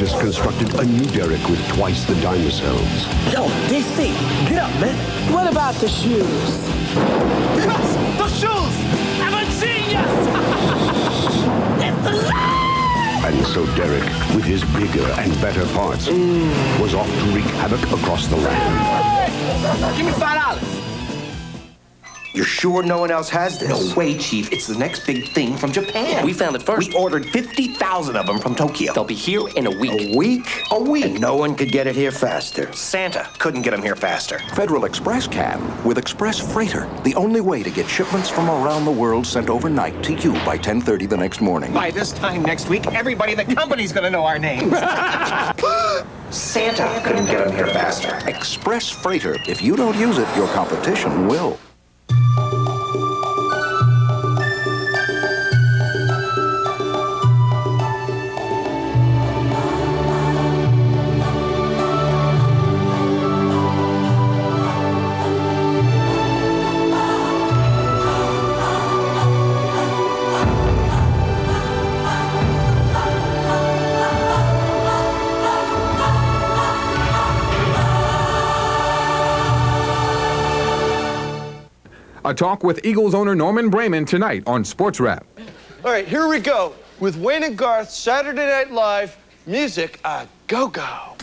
Just constructed a new derrick with twice the dimer cells. Yo, DC, get up, man. What about the shoes? Yes, the shoes! I'm a genius! It's the life! And so Derek, with his bigger and better parts, was off to wreak havoc across the land. Give me $5. You're sure no one else has this? No way, Chief. It's the next big thing from Japan. We found it first. We ordered 50,000 of them from Tokyo. They'll be here in a week. A week? A week. And no one could get it here faster. Santa couldn't get them here faster. Federal Express can with Express Freighter, the only way to get shipments from around the world sent overnight to you by 10:30 the next morning. By this time next week, everybody in the company's gonna know our names. Santa couldn't get them here faster. Express Freighter. If you don't use it, your competition will. A talk with Eagles owner Norman Brayman tonight on Sports Wrap. All right, here we go with Wayne and Garth, Saturday Night Live, music a go-go.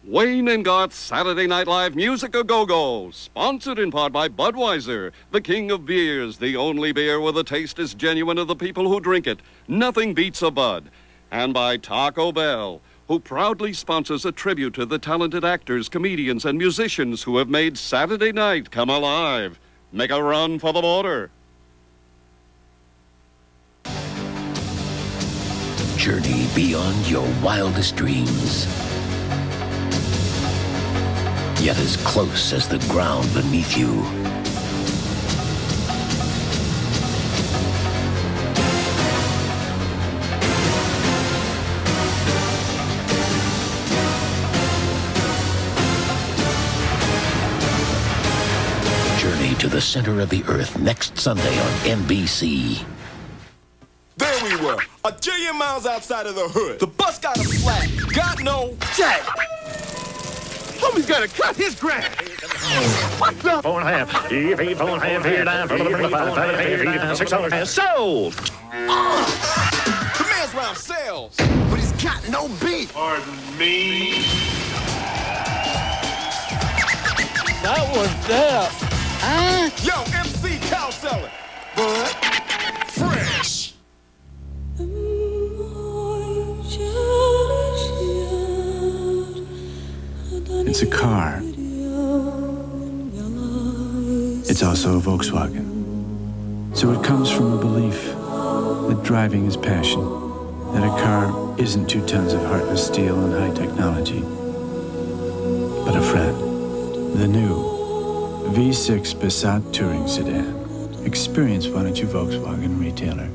Wayne and Garth's Saturday Night Live Music a Go-Go, sponsored in part by Budweiser, the king of beers, the only beer where the taste is genuine of the people who drink it. Nothing beats a Bud. And by Taco Bell, who proudly sponsors a tribute to the talented actors, comedians, and musicians who have made Saturday night come alive. Make a run for the border. Journey beyond your wildest dreams. Yet as close as the ground beneath you. Journey to the center of the earth next Sunday on NBC. There we were, a jillion miles outside of the hood. The bus got a flat, got no jack. Homie's gotta cut his grass. What the? 4.5. 4.5. Here down. 5. 600. Sold. The man's round sales, but he's got no beat. Pardon me. That was death. Yo, MC cow seller, but fresh. It's a car. It's also a Volkswagen. So it comes from a belief that driving is passion, that a car isn't 2 tons of heartless steel and high technology, but a friend. The new V6 Passat Touring Sedan. Experience one at your Volkswagen retailer.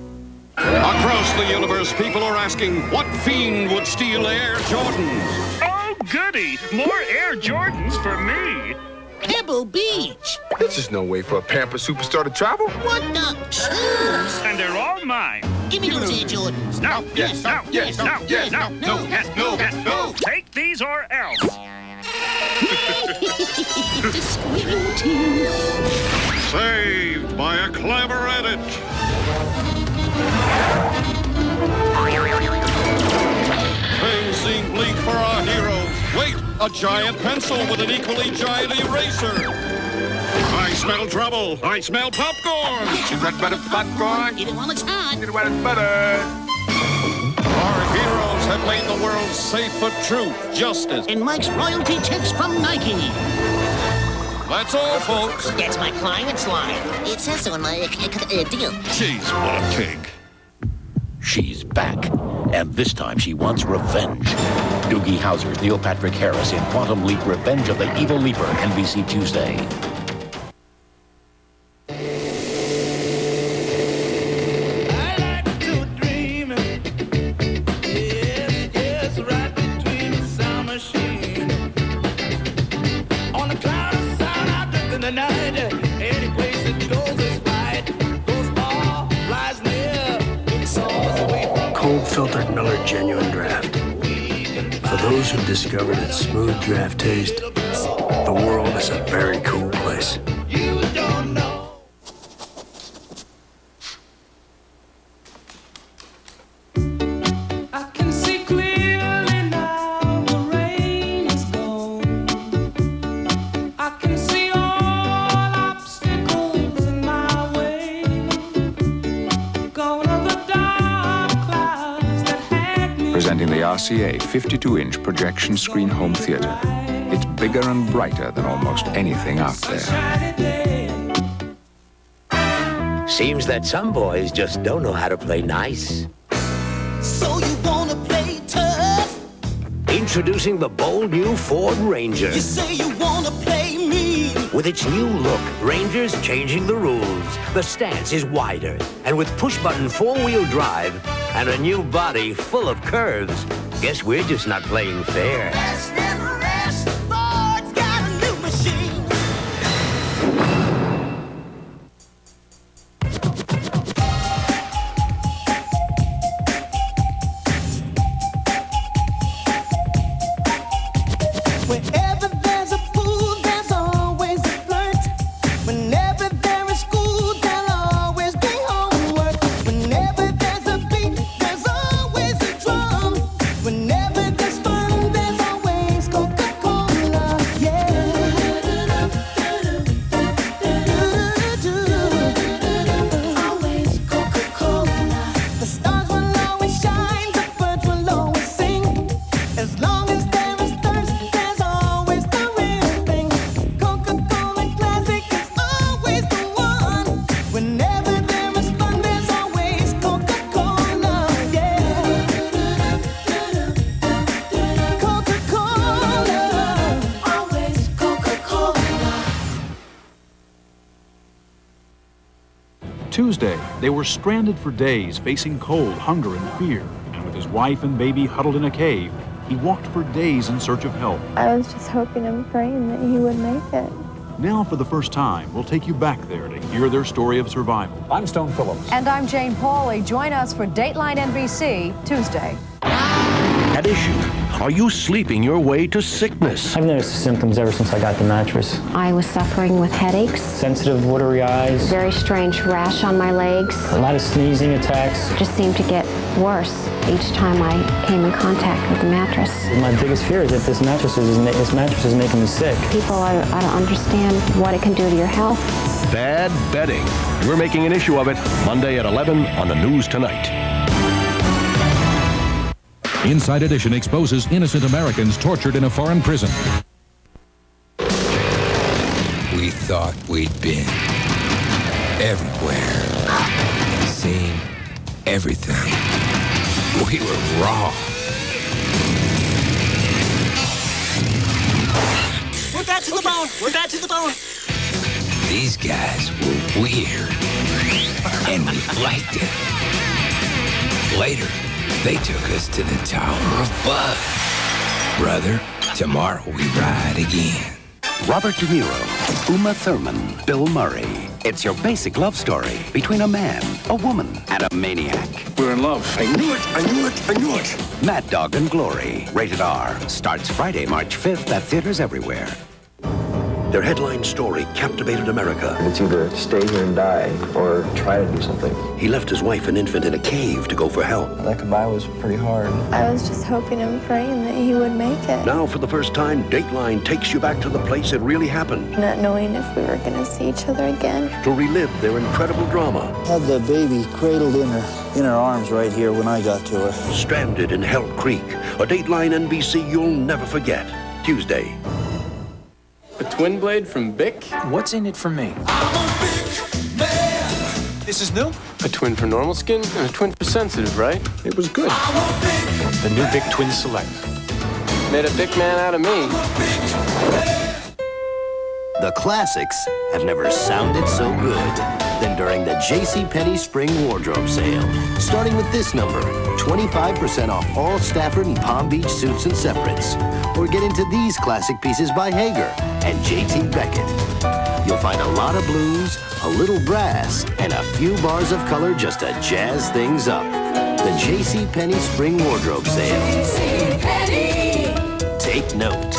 Across the universe, people are asking, what fiend would steal Air Jordans? Oh, goody. More Air Jordans for me. Pebble Beach. This is no way for a Pamper superstar to travel. What the? Shoes? And they're all mine. Give me those Air Jordans. No, yes, no, yes, no, yes, no, no, yes, no, yes, no. Take these or else. Disappointing. Saved by a clever edit. Things seem bleak for our heroes. Wait, a giant pencil with an equally giant eraser. I smell trouble. I smell popcorn. Is that better popcorn? Get it while it's hot. Get it while it's better. Our heroes have made the world safe for truth, justice. And Mike's royalty checks from Nike. That's all, folks. That's my client's line. It says so in my deal. Jeez, what a pig. She's back, and this time she wants revenge. Doogie Howser's Neil Patrick Harris in Quantum Leap: Revenge of the Evil Leaper, NBC Tuesday. Cold felt Alfred Miller Genuine Draft. For those who discovered its smooth draft taste, the world is a very cool place. You don't know. Presenting the RCA 52-inch projection screen home theater. It's bigger and brighter than almost anything out there. Seems that some boys just don't know how to play nice. So you wanna play tough? Introducing the bold new Ford Ranger. You say you wanna play mean? With its new look, Ranger's changing the rules. The stance is wider, and with push-button four-wheel drive and a new body full of curves, guess we're just not playing fair. Rest never rest. Ford's got a new machine. Wherever there's a pool, there's always a flirt. Whenever there is school, there'll always be homework. Whenever there's a beat, there's always a drum. Whenever there's fun, there's always Coca-Cola. Yeah. Always Coca-Cola. The stars will always shine, the birds will always sing. As long as there is thirst, there's always the real thing. Coca-Cola Classic is always the one. Whenever there is fun, there's always Coca-Cola. Yeah. Coca-Cola. Always Coca-Cola. Tuesday, they were stranded for days, facing cold, hunger, and fear. And with his wife and baby huddled in a cave, he walked for days in search of help. I was just hoping and praying that he would make it. Now, for the first time, we'll take you back there to hear their story of survival. I'm Stone Phillips. And I'm Jane Pauley. Join us for Dateline NBC Tuesday. At issue, are you sleeping your way to sickness? I've noticed symptoms ever since I got the mattress. I was suffering with headaches, Sensitive, watery eyes, very strange rash on my legs. a lot of sneezing attacks. Just seemed to get worse each time I came in contact with the mattress. My biggest fear is that this mattress is making me sick. People, I don't understand what it can do to your health. Bad betting. We're making an issue of it Monday at 11 on the News Tonight. Inside Edition exposes innocent Americans tortured in a foreign prison. We thought we'd been everywhere, seen everything. We were wrong. We're back to the bone. We're back to the bone. These guys were weird, and we liked it. Later, they took us to the Tower of Blood. Brother, tomorrow we ride again. Robert De Niro, Uma Thurman, Bill Murray. It's your basic love story between a man, a woman, and a maniac. We're in love. I knew it, I knew it, I knew it. Mad Dog and Glory, rated R. Starts Friday, March 5th at theaters everywhere. Their headline story captivated America. It's either stay here and die or try to do something. He left his wife and infant in a cave to go for help. That goodbye was pretty hard. I was just hoping and praying that he would make it. Now, for the first time, Dateline takes you back to the place it really happened. Not knowing if we were going to see each other again. To relive their incredible drama. Had the baby cradled in her arms right here when I got to her. Stranded in Hell Creek, a Dateline NBC you'll never forget. Tuesday. A twin blade from Bic? What's in it for me? This is new? A twin for normal skin and a twin for sensitive, right? It was good. The new Bic Twin Select. Made a big man out of me. The classics have never sounded so good than during the JCPenney Spring Wardrobe Sale. Starting with this number, 25% off all Stafford and Palm Beach suits and separates. Or get into these classic pieces by Hager and J.T. Beckett. You'll find a lot of blues, a little brass, and a few bars of color just to jazz things up. The JCPenney Spring Wardrobe Sale. Take note.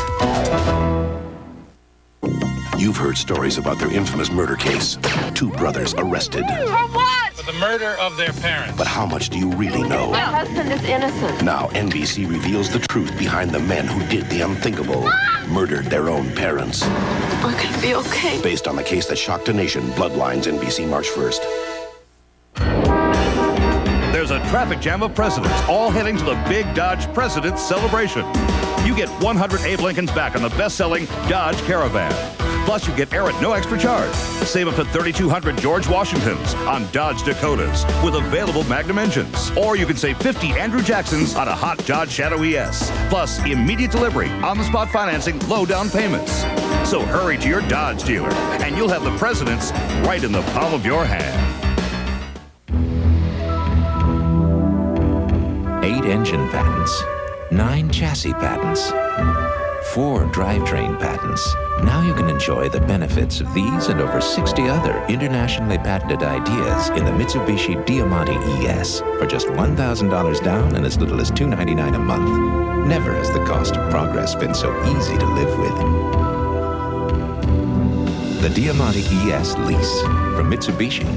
You've heard stories about their infamous murder case. 2 brothers arrested. For what? For the murder of their parents. But how much do you really know? My husband is innocent. Now NBC reveals the truth behind the men who did the unthinkable. Murdered their own parents. We're gonna be okay. Based on the case that shocked a nation, Bloodlines, NBC, March 1st. There's a traffic jam of presidents, all heading to the big Dodge President's Celebration. You get 100 Abe Lincolns back on the best-selling Dodge Caravan. Plus, you get air at no extra charge. Save up to 3,200 George Washingtons on Dodge Dakotas with available Magnum engines. Or you can save 50 Andrew Jacksons on a hot Dodge Shadow ES. Plus, immediate delivery, on-the-spot financing, low down payments. So hurry to your Dodge dealer, and you'll have the presidents right in the palm of your hand. 8 engine patents, 9 chassis patents, 4 drivetrain patents. Now you can enjoy the benefits of these and over 60 other internationally patented ideas in the Mitsubishi Diamante ES for just $1,000 down and as little as $299 a month. Never has the cost of progress been so easy to live with. The Diamante ES lease from Mitsubishi.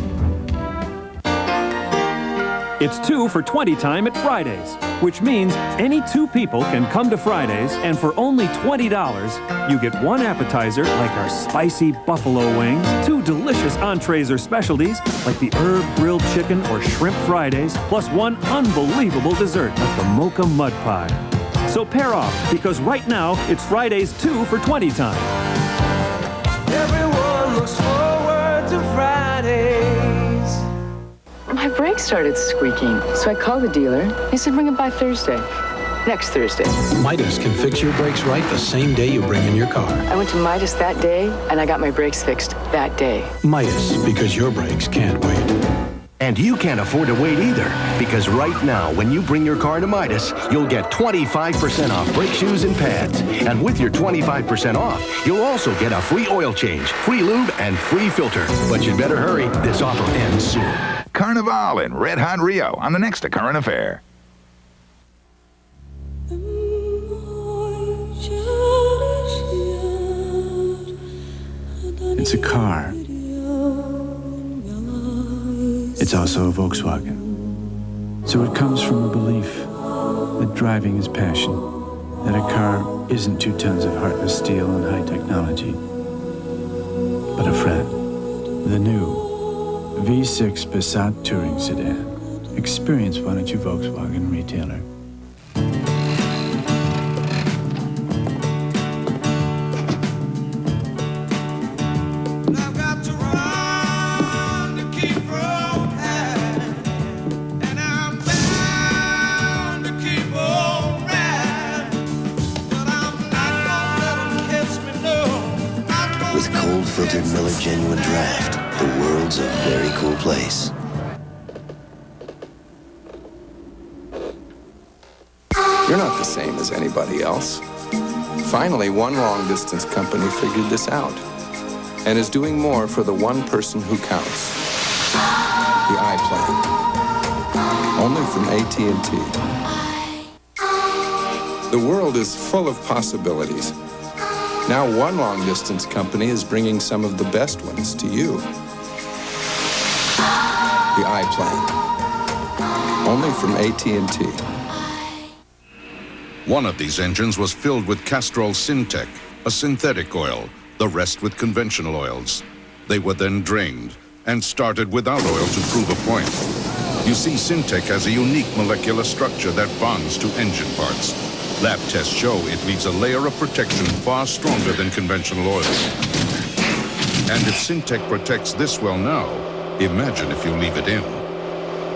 It's 2 for 20 time at Fridays, which means any 2 people can come to Fridays, and for only $20, you get 1 appetizer like our spicy buffalo wings, 2 delicious entrees or specialties like the herb grilled chicken or shrimp Fridays, plus 1 unbelievable dessert like the mocha mud pie. So pair off, because right now it's Fridays 2 for 20 time. Everyone looks forward to Fridays. My brakes started squeaking, so I called the dealer. He said bring it by Thursday. Next Thursday. Midas can fix your brakes right the same day you bring in your car. I went to Midas that day, and I got my brakes fixed that day. Midas, because your brakes can't wait. And you can't afford to wait either, because right now, when you bring your car to Midas, you'll get 25% off brake shoes and pads. And with your 25% off, you'll also get a free oil change, free lube, and free filter. But you'd better hurry. This offer ends soon. Carnival in Red Hot Rio on the next Current Affair. It's a car. It's also a Volkswagen. So it comes from a belief that driving is passion, that a car isn't 2 tons of heartless steel and high technology, but a friend. The new V6 Passat Touring Sedan. Experience one at your Volkswagen retailer. With cold-filtered Miller Genuine Draft, the world's a very cool place. You're not the same as anybody else. Finally, one long-distance company figured this out and is doing more for the one person who counts. The iPlan. Only from AT&T. The world is full of possibilities. Now one long-distance company is bringing some of the best ones to you. The iPlan. Only from AT&T. One of these engines was filled with Castrol Syntec, a synthetic oil, the rest with conventional oils. They were then drained and started without oil to prove a point. You see, Syntec has a unique molecular structure that bonds to engine parts. Lab tests show it leaves a layer of protection far stronger than conventional oils. And if Syntec protects this well now, imagine if you leave it in.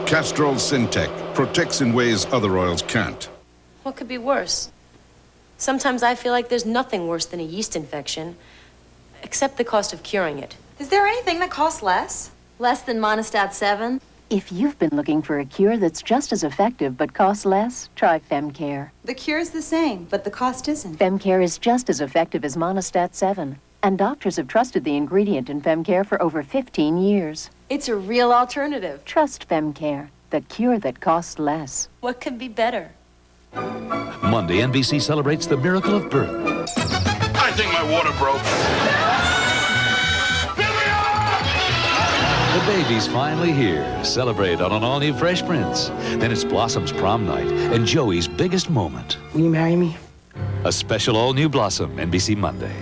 Castrol Syntec protects in ways other oils can't. What could be worse? Sometimes I feel like there's nothing worse than a yeast infection, except the cost of curing it. Is there anything that costs less? Less than Monostat 7? If you've been looking for a cure that's just as effective but costs less, try FemCare. The cure's the same, but the cost isn't. FemCare is just as effective as Monostat 7, and doctors have trusted the ingredient in FemCare for over 15 years. It's a real alternative. Trust FemCare. That cure that costs less. What could be better? Monday, NBC celebrates the miracle of birth. I think my water broke. The baby's finally here. Celebrate on an all-new Fresh Prince. Then it's Blossom's prom night and Joey's biggest moment. Will you marry me? A special all-new Blossom, NBC Monday.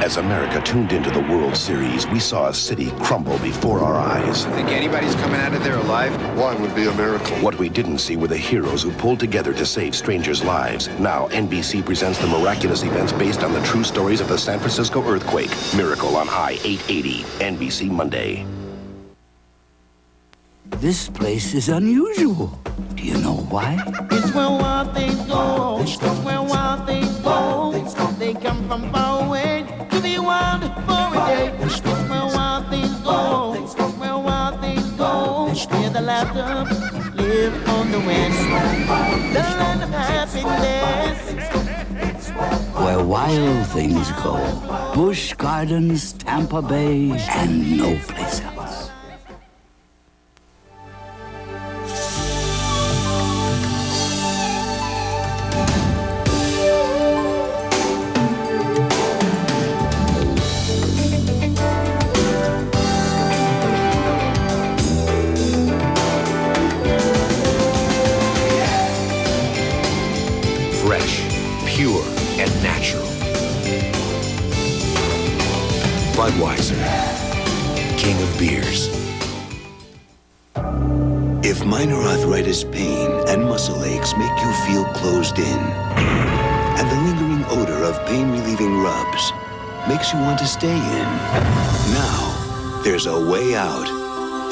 As America tuned into the World Series, we saw a city crumble before our eyes. Think anybody's coming out of there alive? One would be a miracle. What we didn't see were the heroes who pulled together to save strangers' lives. Now, NBC presents the miraculous events based on the true stories of the San Francisco earthquake. Miracle on I-880, NBC Monday. This place is unusual. Do you know why? It's where wild things go. It's where wild things go. They come from far away to be wild for a day. It's where wild things go. It's where wild things go. Where the laughter live on the wind. The land of happiness. Where wild things go. Busch Gardens, Tampa Bay, and no place else. Pure and natural. Budweiser, king of beers. If minor arthritis pain and muscle aches make you feel closed in, and the lingering odor of pain-relieving rubs makes you want to stay in, now there's a way out.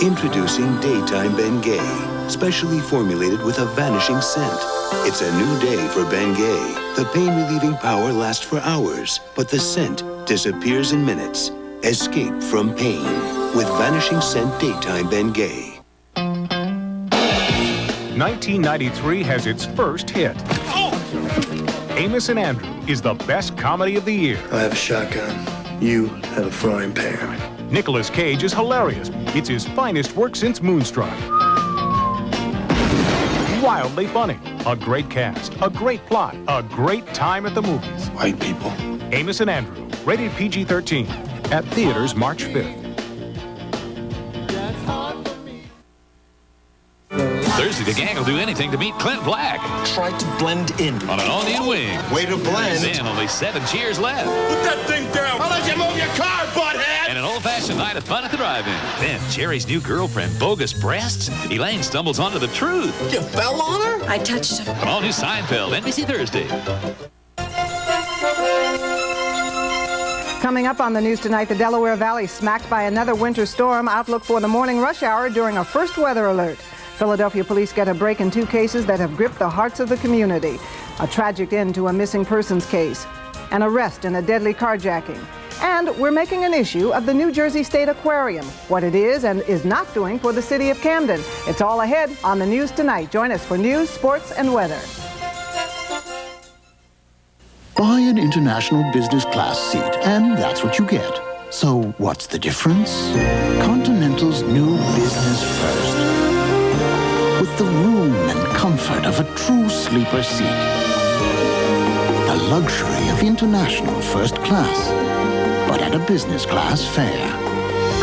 Introducing Daytime Bengay, specially formulated with a vanishing scent. It's a new day for Bengay. The pain-relieving power lasts for hours, but the scent disappears in minutes. Escape from pain with Vanishing Scent Daytime Bengay. 1993 has its first hit. Amos and Andrew is the best comedy of the year. I have a shotgun. You have a frying pan. Nicolas Cage is hilarious. It's his finest work since Moonstruck. Wildly funny. A great cast, a great plot, a great time at the movies. White people. Amos and Andrew, rated PG-13, at theaters March 5th. Thursday, the gang will do anything to meet Clint Black. Try to blend in. On an all-new wing. Way to blend. Then only 7 cheers left. Put that thing down. I'll let you move your car, butthead. And an old-fashioned night of fun at the drive-in. Then Jerry's new girlfriend, bogus breasts. Elaine stumbles onto the truth. You fell on her? I touched him. An all-new Seinfeld, NBC Thursday. Coming up on the news tonight, the Delaware Valley smacked by another winter storm. Outlook for the morning rush hour during a first weather alert. Philadelphia police get a break in 2 cases that have gripped the hearts of the community. A tragic end to a missing persons case. An arrest in a deadly carjacking. And we're making an issue of the New Jersey State Aquarium, what it is and is not doing for the city of Camden. It's all ahead on the news tonight. Join us for news, sports, and weather. Buy an international business class seat, and that's what you get. So what's the difference? Continental's new Business First. With the room and comfort of a true sleeper seat. The luxury of international first class, but at a business class fare.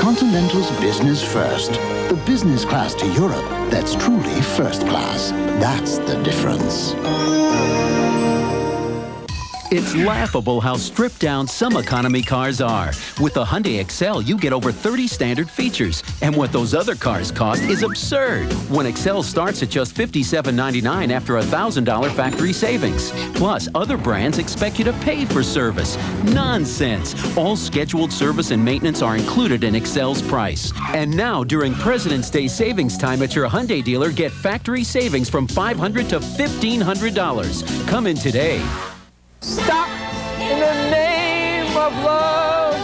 Continental's Business First. The business class to Europe that's truly first class. That's the difference. It's laughable how stripped down some economy cars are. With the Hyundai Excel, you get over 30 standard features. And what those other cars cost is absurd. When Excel starts at just $57.99 after $1,000 factory savings. Plus, other brands expect you to pay for service. Nonsense. All scheduled service and maintenance are included in Excel's price. And now, during President's Day savings time at your Hyundai dealer, get factory savings from $500 to $1,500. Come in today. Stop in the name of love.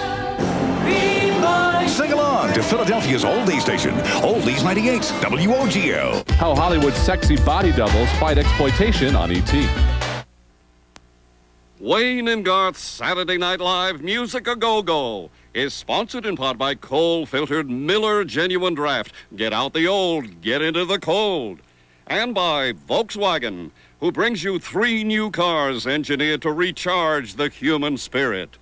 Sing along to Philadelphia's Oldies station, Oldies 98, WOGL. How Hollywood's sexy body doubles fight exploitation on ET. Wayne and Garth's Saturday Night Live Music A Go-Go is sponsored in part by coal-filtered Miller Genuine Draft. Get out the old, get into the cold. And by Volkswagen, who brings you 3 new cars engineered to recharge the human spirit.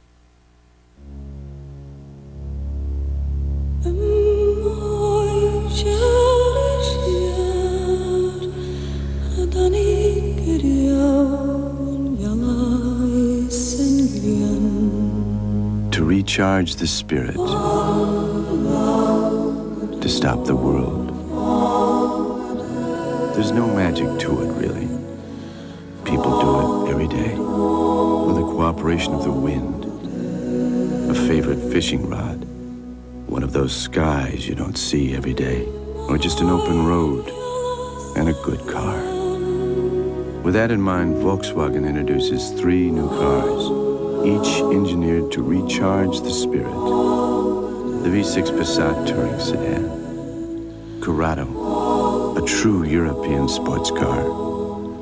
To recharge the spirit. To stop the world. There's no magic to it, really. People do it every day. With the cooperation of the wind. A favorite fishing rod. One of those skies you don't see every day. Or just an open road. And a good car. With that in mind, Volkswagen introduces 3 new cars. Each engineered to recharge the spirit. The V6 Passat touring sedan. Corrado, a true European sports car.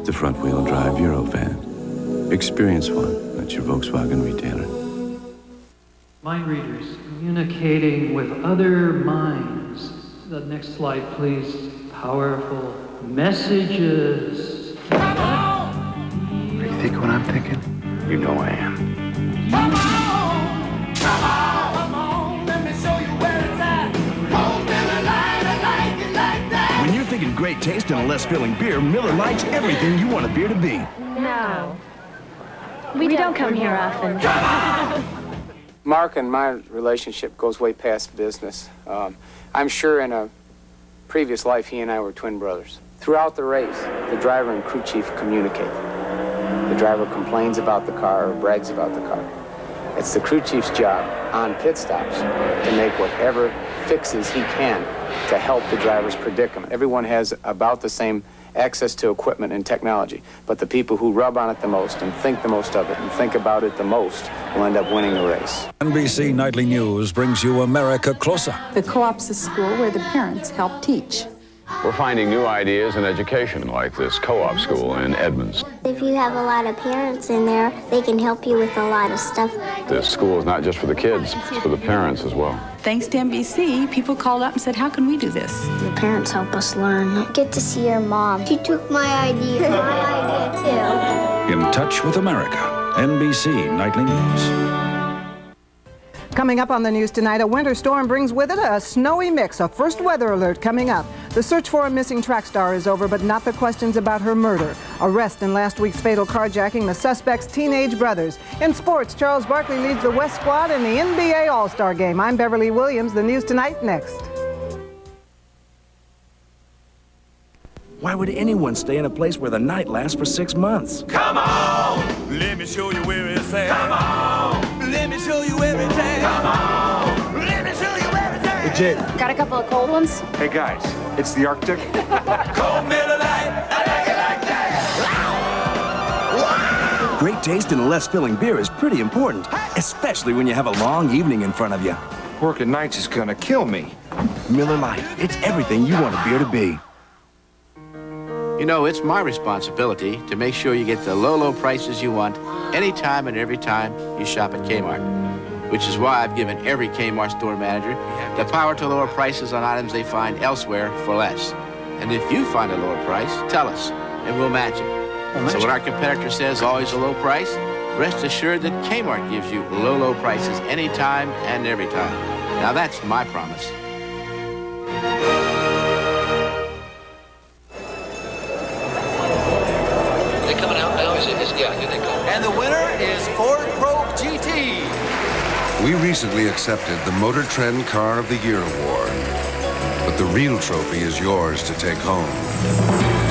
The front-wheel drive Eurovan. Experience one at your Volkswagen retailer. Mind readers communicating with other minds. The next slide, please. Powerful messages. You think what I'm thinking? You know I am. Come on, let me show you where it's at. Oh, Miller Lite, I like it like that. When you're thinking great taste and a less filling beer, Miller Lite's everything you want a beer to be. No. We don't come here often. Mark and my relationship goes way past business. I'm sure in a previous life he and I were twin brothers. Throughout the race, the driver and crew chief communicate. The driver complains about the car or brags about the car. It's the crew chief's job on pit stops to make whatever fixes he can to help the driver's predicament. Everyone has about the same access to equipment and technology, but the people who rub on it the most and think the most of it and think about it the most will end up winning the race. NBC Nightly News brings you America Closer. The co-op's a school where the parents help teach. We're finding new ideas in education, like this co-op school in Edmonds. If you have a lot of parents in there, they can help you with a lot of stuff. This school is not just for the kids, it's for the parents as well. Thanks to NBC, people called up and said, how can we do this? The parents help us learn. Get to see your mom. She took my idea. My idea, too. In Touch with America, NBC Nightly News. Coming up on the news tonight, a winter storm brings with it a snowy mix. A first weather alert coming up. The search for a missing track star is over, but not the questions about her murder. Arrest in last week's fatal carjacking, the suspect's teenage brothers. In sports, Charles Barkley leads the West squad in the NBA All-Star Game. I'm Beverly Williams. The news tonight next. Why would anyone stay in a place where the night lasts for 6 months? Come on, let me show you where it's at. Come on, let me show you everything. Come on, let me show you everything. Hey, Jake. Got a couple of cold ones? Hey, guys. It's the Arctic. Cold Miller Lite, I like it like that. Great taste and a less filling beer is pretty important, especially when you have a long evening in front of you. Working nights is gonna kill me. Miller Lite, it's everything you want a beer to be. You know, it's my responsibility to make sure you get the low prices you want anytime and every time you shop at Kmart. Which is why I've given every Kmart store manager the power to lower prices on items they find elsewhere for less. And if you find a lower price, tell us, and we'll match it. So when our competitor says always a low price, rest assured that Kmart gives you low prices anytime and every time. Now that's my promise. And the winner is Ford Probe GT. We recently accepted the Motor Trend Car of the Year award, but the real trophy is yours to take home.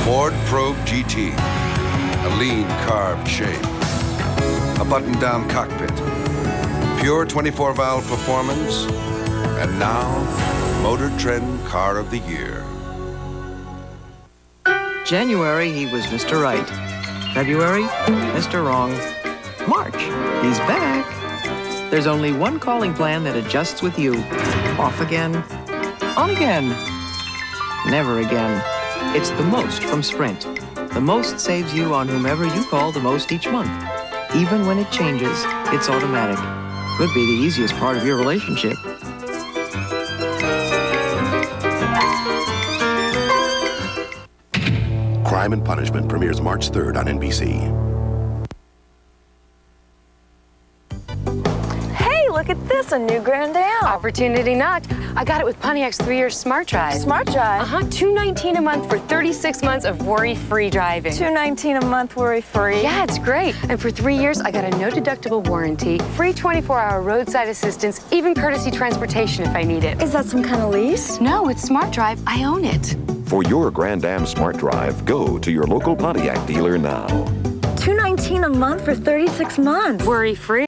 Ford Probe GT, a lean carved shape, a button-down cockpit, pure 24-valve performance, and now, Motor Trend Car of the Year. January, he was Mr. Right. February, Mr. Wrong. March, he's back. There's only one calling plan that adjusts with you. Off again, on again, never again. It's the Most from Sprint. The Most saves you on whomever you call the most each month. Even when it changes, it's automatic. Could be the easiest part of your relationship. Crime and Punishment premieres March 3rd on NBC. Hey, look at this, a new Grand Am. Opportunity knocked. I got it with Pontiac's 3-year Smart Drive. Smart Drive? Uh-huh, $219 a month for 36 months of worry-free driving. $219 a month worry-free? Yeah, it's great. And for 3 years, I got a no-deductible warranty, free 24-hour roadside assistance, even courtesy transportation if I need it. Is that some kind of lease? No, it's Smart Drive. I own it. For your Grand Am Smart Drive, go to your local Pontiac dealer now. $219 a month for 36 months. Worry-free.